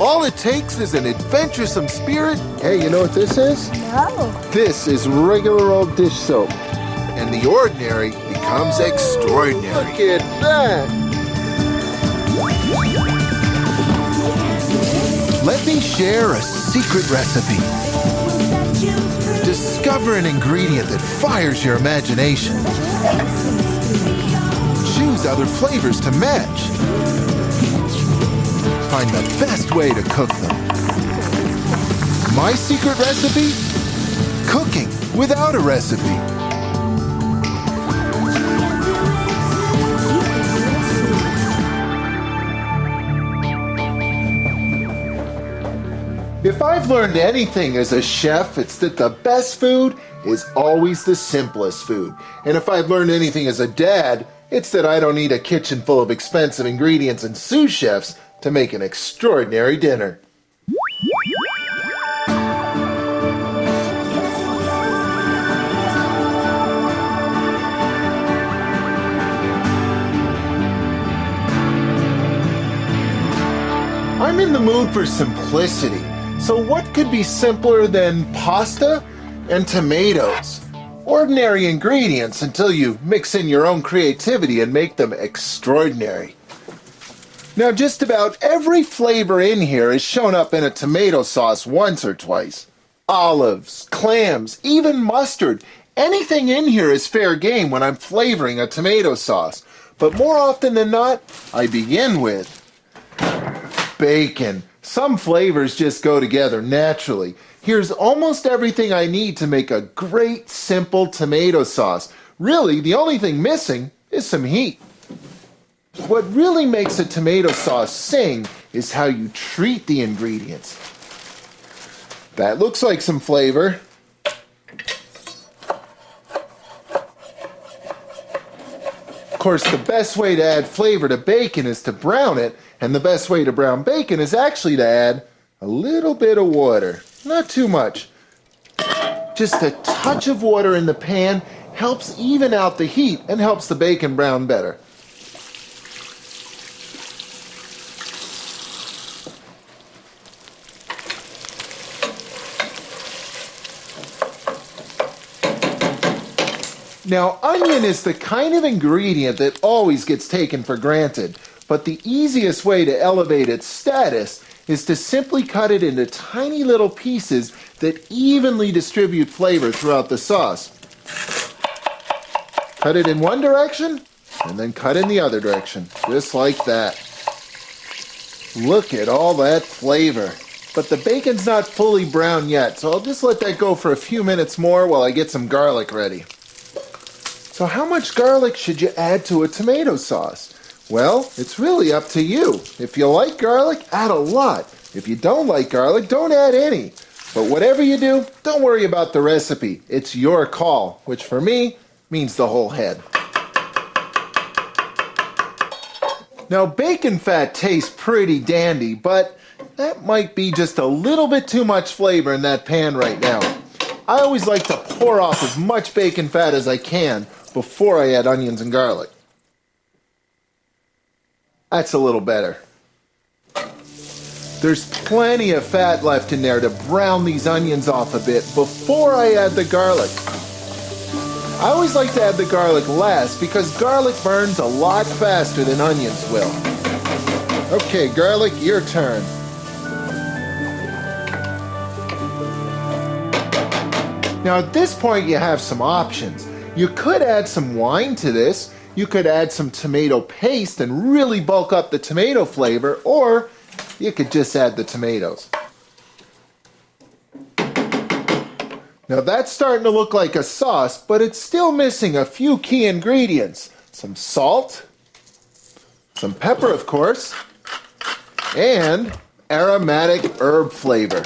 All it takes is an adventuresome spirit. Hey, you know what this is? No. This is regular old dish soap. And the ordinary becomes extraordinary. Look at that. Let me share a secret recipe. Discover an ingredient that fires your imagination. Choose other flavors to match. Find the best way to cook them. My secret recipe? Cooking without a recipe. If I've learned anything as a chef, it's that the best food is always the simplest food. And if I've learned anything as a dad, it's that I don't need a kitchen full of expensive ingredients and sous chefs to make an extraordinary dinner. I'm in the mood for simplicity. So what could be simpler than pasta and tomatoes? Ordinary ingredients until you mix in your own creativity and make them extraordinary. Now, just about every flavor in here is shown up in a tomato sauce once or twice. Olives, clams, even mustard. Anything in here is fair game when I'm flavoring a tomato sauce. But more often than not, I begin with bacon. Some flavors just go together naturally. Here's almost everything I need to make a great, simple tomato sauce. Really, the only thing missing is some heat. What really makes a tomato sauce sing is how you treat the ingredients. That looks like some flavor. Of course, the best way to add flavor to bacon is to brown it, and the best way to brown bacon is actually to add a little bit of water. Not too much. Just a touch of water in the pan helps even out the heat and helps the bacon brown better. Now, onion is the kind of ingredient that always gets taken for granted, but the easiest way to elevate its status is to simply cut it into tiny little pieces that evenly distribute flavor throughout the sauce. Cut it in one direction, and then cut in the other direction, just like that. Look at all that flavor. But the bacon's not fully brown yet, so I'll just let that go for a few minutes more while I get some garlic ready. So how much garlic should you add to a tomato sauce? Well, it's really up to you. If you like garlic, add a lot. If you don't like garlic, don't add any. But whatever you do, don't worry about the recipe. It's your call, which for me means the whole head. Now, bacon fat tastes pretty dandy, but that might be just a little bit too much flavor in that pan right now. I always like to pour off as much bacon fat as I can before I add onions and garlic. That's a little better. There's plenty of fat left in there to brown these onions off a bit before I add the garlic. I always like to add the garlic last because garlic burns a lot faster than onions will. Okay, garlic, your turn. Now at this point you have some options. You could add some wine to this. You could add some tomato paste and really bulk up the tomato flavor, or you could just add the tomatoes. Now that's starting to look like a sauce, but it's still missing a few key ingredients. Some salt, some pepper of course, and aromatic herb flavor.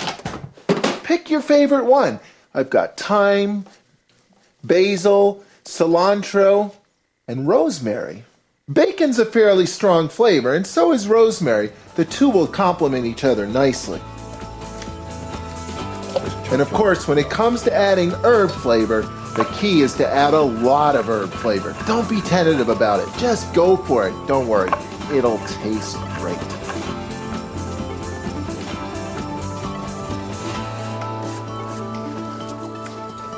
Pick your favorite one. I've got thyme, basil, cilantro, and rosemary. Bacon's a fairly strong flavor, and so is rosemary. The two will complement each other nicely. And of course, when it comes to adding herb flavor, the key is to add a lot of herb flavor. Don't be tentative about it. Just go for it. Don't worry. It'll taste great.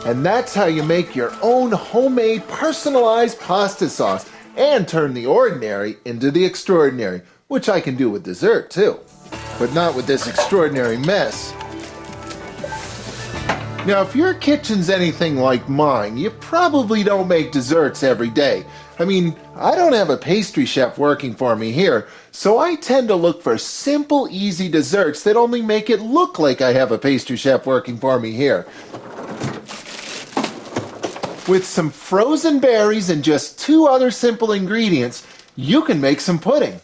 And that's how you make your own homemade personalized pasta sauce and turn the ordinary into the extraordinary, which I can do with dessert too, but not with this extraordinary mess. Now, if your kitchen's anything like mine, you probably don't make desserts every day. I mean, I don't have a pastry chef working for me here, so I tend to look for simple, easy desserts that only make it look like I have a pastry chef working for me here. With some frozen berries and just 2 other simple ingredients, you can make some pudding.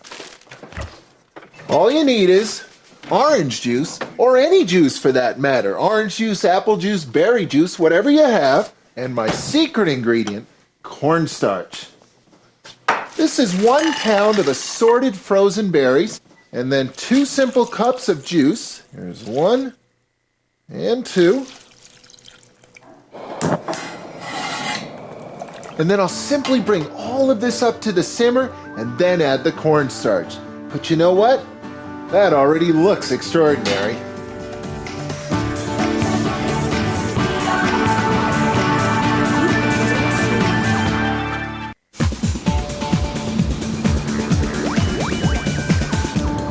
All you need is orange juice, or any juice for that matter. Orange juice, apple juice, berry juice, whatever you have. And my secret ingredient, cornstarch. This is 1 pound of assorted frozen berries, and then 2 simple cups of juice. Here's 1 and 2. And then I'll simply bring all of this up to the simmer and then add the cornstarch. But you know what? That already looks extraordinary.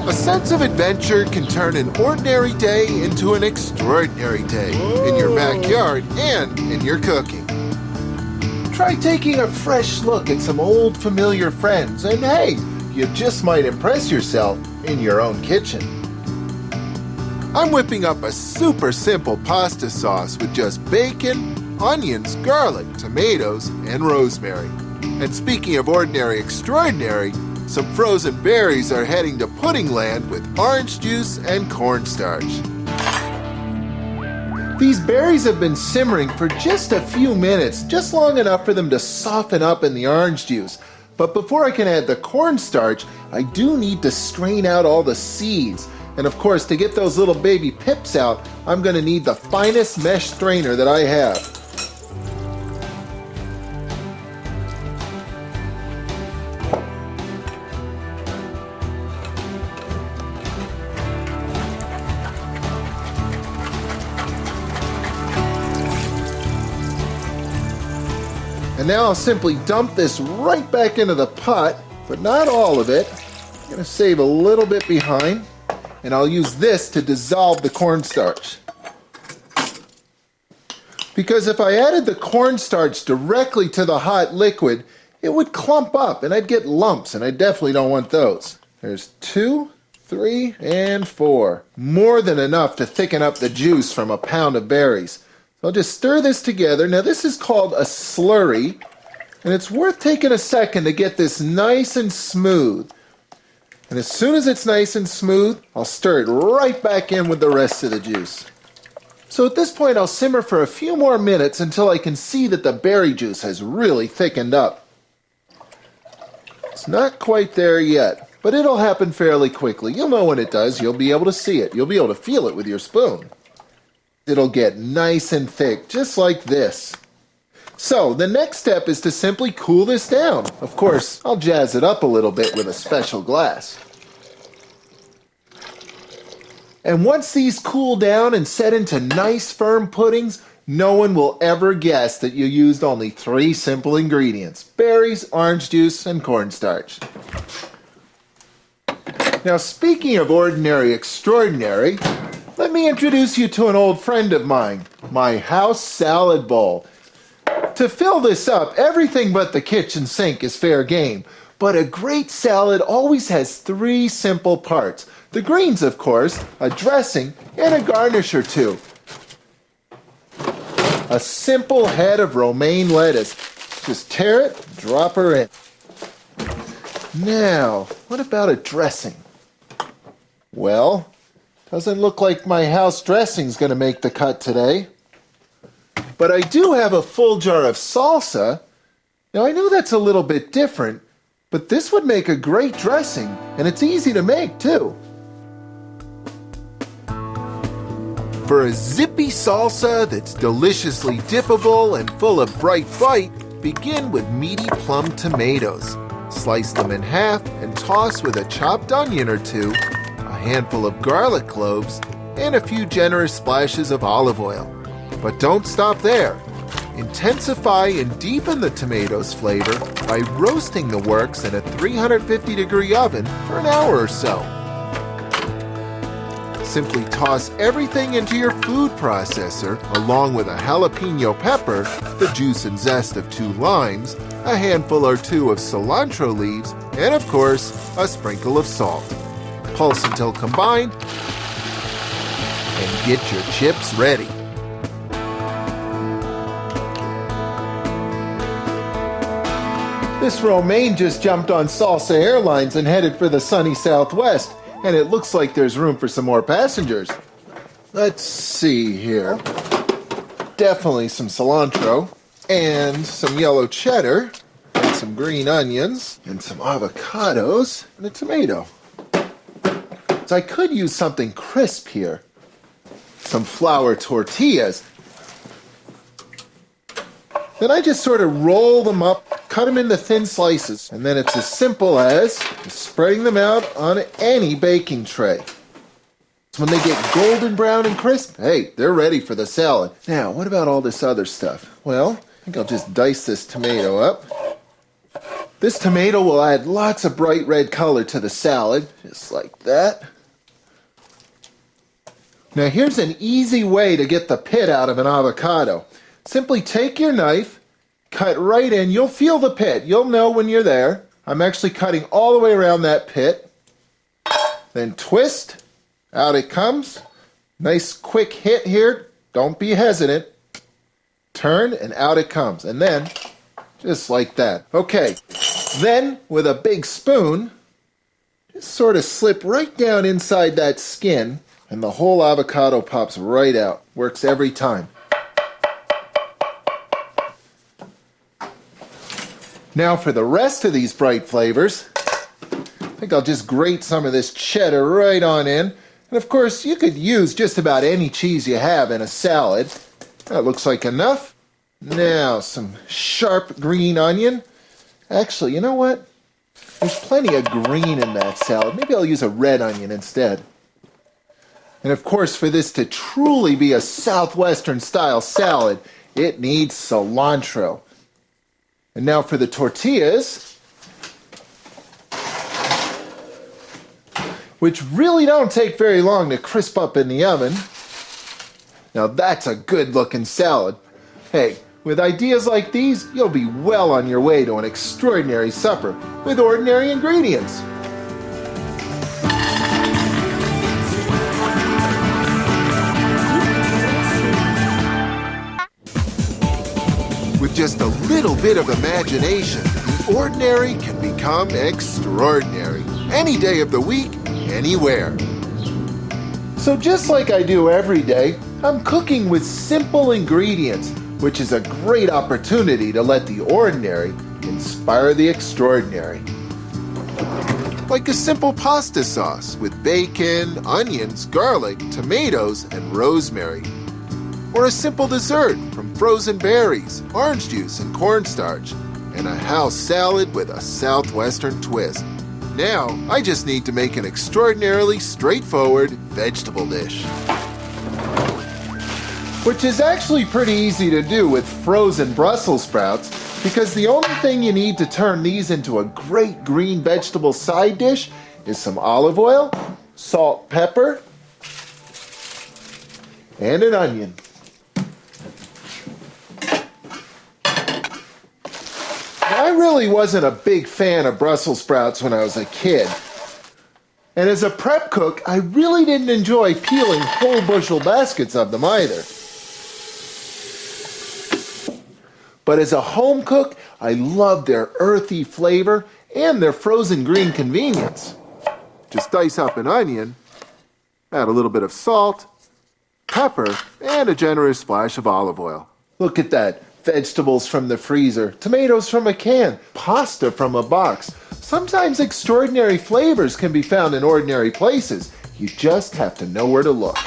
A sense of adventure can turn an ordinary day into an extraordinary day in your backyard and in your cooking. Try taking a fresh look at some old familiar friends, and hey, you just might impress yourself in your own kitchen. I'm whipping up a super simple pasta sauce with just bacon, onions, garlic, tomatoes, and rosemary. And speaking of ordinary extraordinary, some frozen berries are heading to pudding land with orange juice and cornstarch. These berries have been simmering for just a few minutes, just long enough for them to soften up in the orange juice. But before I can add the cornstarch, I do need to strain out all the seeds. And of course, to get those little baby pips out, I'm going to need the finest mesh strainer that I have. And now I'll simply dump this right back into the pot, but not all of it. I'm going to save a little bit behind, and I'll use this to dissolve the cornstarch. Because if I added the cornstarch directly to the hot liquid, it would clump up and I'd get lumps, and I definitely don't want those. There's 2, 3, and 4. More than enough to thicken up the juice from a pound of berries. I'll just stir this together. Now this is called a slurry, and it's worth taking a second to get this nice and smooth. And as soon as it's nice and smooth, I'll stir it right back in with the rest of the juice. So at this point I'll simmer for a few more minutes until I can see that the berry juice has really thickened up. It's not quite there yet, but it'll happen fairly quickly. You'll know when it does. You'll be able to see it. You'll be able to feel it with your spoon. It'll get nice and thick, just like this. So the next step is to simply cool this down. Of course, I'll jazz it up a little bit with a special glass. And once these cool down and set into nice firm puddings, no one will ever guess that you used only 3 simple ingredients: berries, orange juice, and cornstarch. Now, speaking of ordinary extraordinary, let me introduce you to an old friend of mine, my house salad bowl. To fill this up, everything but the kitchen sink is fair game, but a great salad always has 3 simple parts. The greens, of course, a dressing, and a garnish or 2. A simple head of romaine lettuce. Just tear it, drop her in. Now, what about a dressing? Well, doesn't look like my house dressing's going to make the cut today. But I do have a full jar of salsa. Now I know that's a little bit different, but this would make a great dressing, and it's easy to make too. For a zippy salsa that's deliciously dippable and full of bright bite, begin with meaty plum tomatoes. Slice them in half and toss with a chopped onion or 2, a handful of garlic cloves, and a few generous splashes of olive oil. But don't stop there. Intensify and deepen the tomatoes flavor by roasting the works in a 350-degree oven for an hour or so. Simply toss everything into your food processor along with a jalapeno pepper, the juice and zest of 2 limes, a handful or 2 of cilantro leaves, and of course, a sprinkle of salt. Pulse until combined, and get your chips ready. This romaine just jumped on Salsa Airlines and headed for the sunny Southwest, and it looks like there's room for some more passengers. Let's see here. Definitely some cilantro, and some yellow cheddar, and some green onions, and some avocados, and a tomato. So I could use something crisp here. Some flour tortillas. Then I just sort of roll them up, cut them into thin slices, and then it's as simple as spreading them out on any baking tray. So when they get golden brown and crisp, hey, they're ready for the salad. Now, what about all this other stuff? Well, I think I'll just dice this tomato up. This tomato will add lots of bright red color to the salad, just like that. Now here's an easy way to get the pit out of an avocado. Simply take your knife, cut right in. You'll feel the pit. You'll know when you're there. I'm actually cutting all the way around that pit. Then twist. Out it comes. Nice quick hit here. Don't be hesitant. Turn and out it comes. And then, just like that. Okay. Then, with a big spoon, just sort of slip right down inside that skin. And the whole avocado pops right out. Works every time. Now for the rest of these bright flavors, I think I'll just grate some of this cheddar right on in. And of course, you could use just about any cheese you have in a salad. That looks like enough. Now, some sharp green onion. Actually, you know what? There's plenty of green in that salad. Maybe I'll use a red onion instead. And of course, for this to truly be a Southwestern style salad, it needs cilantro. And now for the tortillas, which really don't take very long to crisp up in the oven. Now that's a good looking salad. Hey, with ideas like these, you'll be well on your way to an extraordinary supper with ordinary ingredients. With just a little bit of imagination, the ordinary can become extraordinary. Any day of the week, anywhere. So just like I do every day, I'm cooking with simple ingredients, which is a great opportunity to let the ordinary inspire the extraordinary. Like a simple pasta sauce with bacon, onions, garlic, tomatoes, and rosemary. Or a simple dessert from frozen berries, orange juice, and cornstarch, and a house salad with a Southwestern twist. Now, I just need to make an extraordinarily straightforward vegetable dish. Which is actually pretty easy to do with frozen Brussels sprouts, because the only thing you need to turn these into a great green vegetable side dish is some olive oil, salt, pepper, and an onion. I really wasn't a big fan of Brussels sprouts when I was a kid. And as a prep cook, I really didn't enjoy peeling whole bushel baskets of them either. But as a home cook, I loved their earthy flavor and their frozen green convenience. Just dice up an onion, add a little bit of salt, pepper, and a generous splash of olive oil. Look at that. Vegetables from the freezer, tomatoes from a can, pasta from a box. Sometimes extraordinary flavors can be found in ordinary places. You just have to know where to look.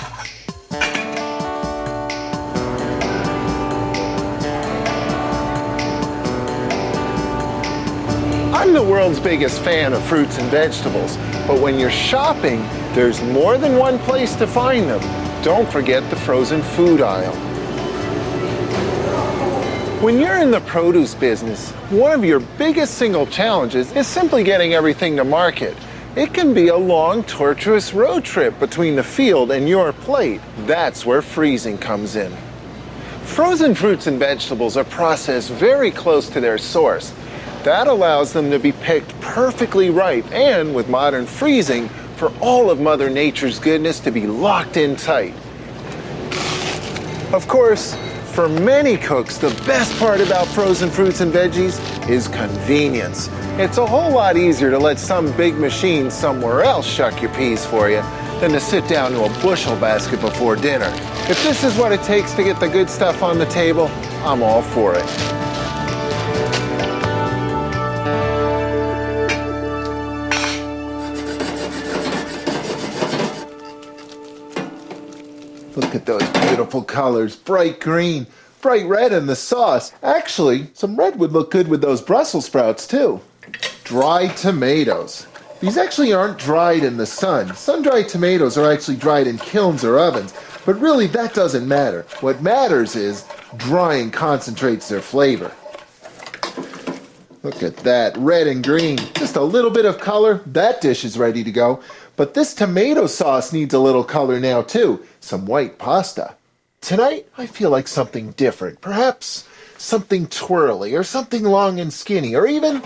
I'm the world's biggest fan of fruits and vegetables, but when you're shopping, there's more than one place to find them. Don't forget the frozen food aisle. When you're in the produce business, one of your biggest single challenges is simply getting everything to market. It can be a long, tortuous road trip between the field and your plate. That's where freezing comes in. Frozen fruits and vegetables are processed very close to their source. That allows them to be picked perfectly ripe and, with modern freezing, for all of Mother Nature's goodness to be locked in tight. Of course, for many cooks, the best part about frozen fruits and veggies is convenience. It's a whole lot easier to let some big machine somewhere else shuck your peas for you than to sit down to a bushel basket before dinner. If this is what it takes to get the good stuff on the table, I'm all for it. Look at those beautiful colors, bright green, bright red in the sauce. Actually, some red would look good with those Brussels sprouts too. Dried tomatoes. These actually aren't dried in the sun. Sun-dried tomatoes are actually dried in kilns or ovens, but really that doesn't matter. What matters is drying concentrates their flavor. Look at that, red and green. Just a little bit of color, that dish is ready to go. But this tomato sauce needs a little color now too, some white pasta. Tonight, I feel like something different, perhaps something twirly or something long and skinny or even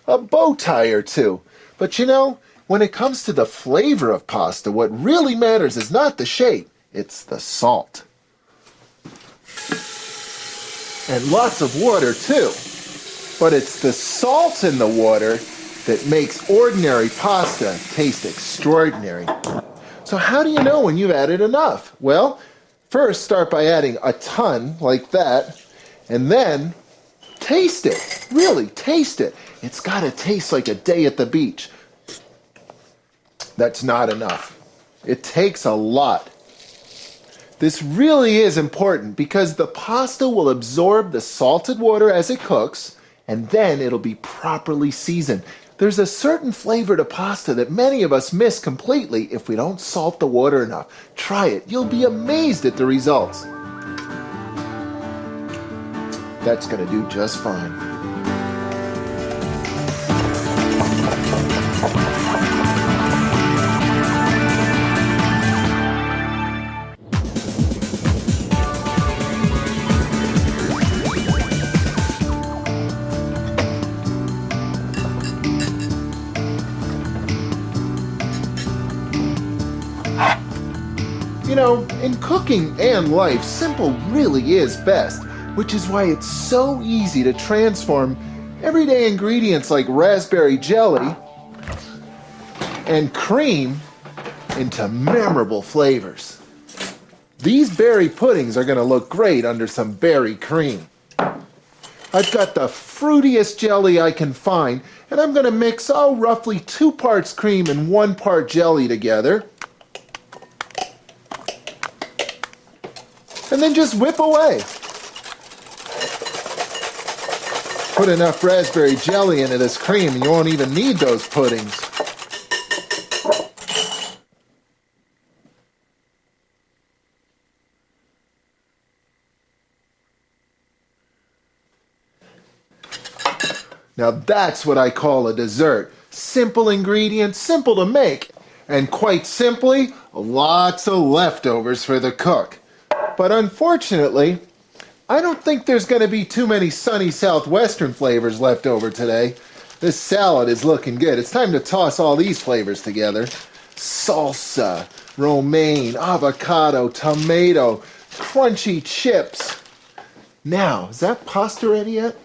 a bow tie or two. But you know, when it comes to the flavor of pasta, what really matters is not the shape, it's the salt. And lots of water too. But it's the salt in the water that makes ordinary pasta taste extraordinary. So how do you know when you've added enough? Well, first start by adding a ton like that, and then taste it. Really, taste it. It's got to taste like a day at the beach. That's not enough. It takes a lot. This really is important because the pasta will absorb the salted water as it cooks, and then it'll be properly seasoned. There's a certain flavor to pasta that many of us miss completely if we don't salt the water enough. Try it. You'll be amazed at the results. That's going to do just fine. You know, in cooking and life, simple really is best, which is why it's so easy to transform everyday ingredients like raspberry jelly and cream into memorable flavors. These berry puddings are going to look great under some berry cream. I've got the fruitiest jelly I can find, and I'm going to mix, roughly 2 parts cream and 1 part jelly together. And then just whip away. Put enough raspberry jelly into this cream and you won't even need those puddings. Now that's what I call a dessert. Simple ingredients, simple to make, and quite simply, lots of leftovers for the cook. But unfortunately, I don't think there's going to be too many sunny southwestern flavors left over today. This salad is looking good. It's time to toss all these flavors together. Salsa, romaine, avocado, tomato, crunchy chips. Now, is that pasta ready yet?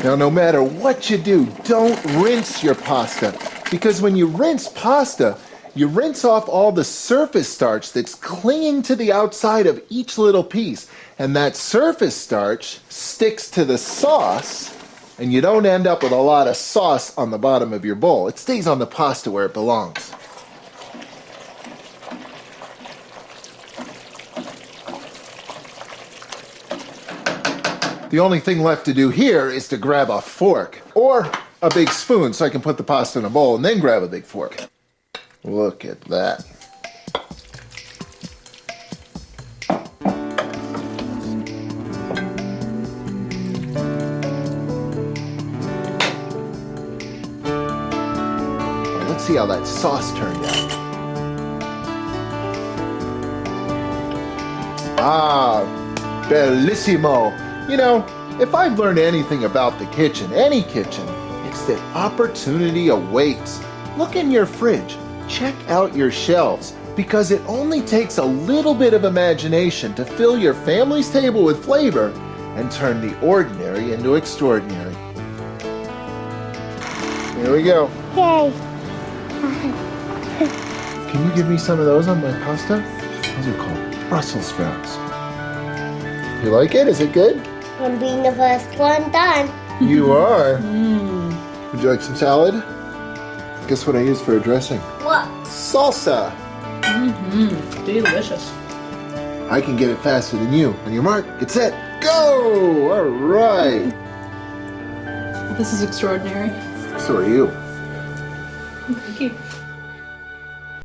Now, no matter what you do, don't rinse your pasta. Because when you rinse pasta, you rinse off all the surface starch that's clinging to the outside of each little piece. And that surface starch sticks to the sauce, and you don't end up with a lot of sauce on the bottom of your bowl. It stays on the pasta where it belongs. The only thing left to do here is to grab a fork or a big spoon so I can put the pasta in a bowl and then grab a big fork. Look at that. see how that sauce turned out. Ah, bellissimo. You know, if I've learned anything about the kitchen, any kitchen, it's that opportunity awaits. Look in your fridge, check out your shelves, because it only takes a little bit of imagination to fill your family's table with flavor and turn the ordinary into extraordinary. Here we go. Yay. Can you give me some of those on my pasta? Those are called Brussels sprouts. You like it? Is it good? I'm being the first one done. You are. Would you like some salad? Guess what I use for a dressing? What? Salsa. Delicious. I can get it faster than you. On your mark, get set, go! All right. This is extraordinary. So are you. Thank you.